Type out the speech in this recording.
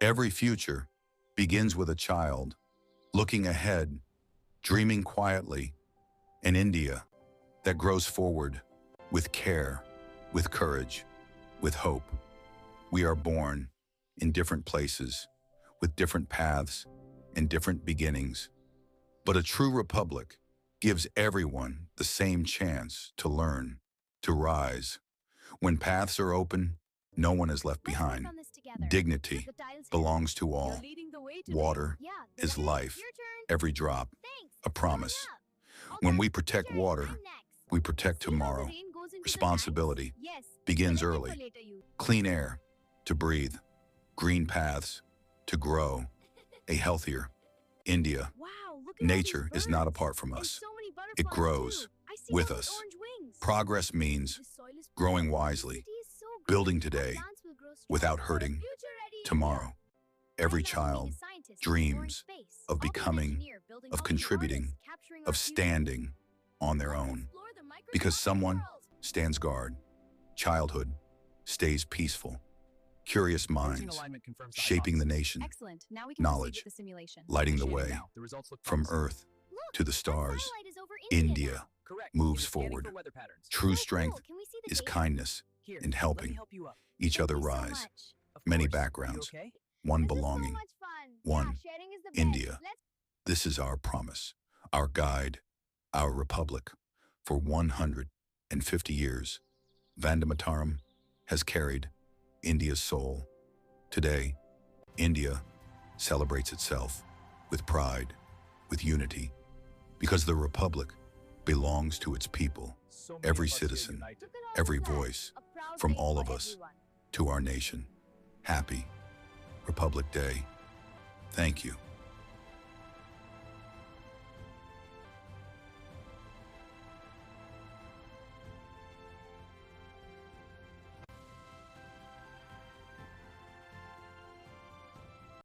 Every future begins with a child looking ahead, dreaming quietly, an India that grows forward with care, with courage, with hope. We are born in different places, with different paths and different beginnings. But a true republic gives everyone the same chance to learn, to rise. When paths are open, no one is left behind. Dignity belongs to all. Water is life, every drop, a promise. When we protect water, we protect tomorrow. Responsibility begins early. Clean air to breathe, green paths to grow, a healthier India. Nature is not apart from us. It grows with us. Progress means growing wisely, building today without hurting tomorrow. Every child dreams of becoming, of contributing, of standing on their own. Because someone stands guard, childhood stays peaceful. Curious minds shaping the nation, knowledge lighting the way. From Earth to the stars, India moves forward. True strength is kindness and helping each other rise. Many backgrounds, one belonging, one India. This is our promise, our guide, our republic. For 150 years, Vande Mataram has carried India's soul. Today, India celebrates itself with pride, with unity, because the republic belongs to its people, every citizen, every voice, from all of us to our nation. Happy Republic Day. Thank you.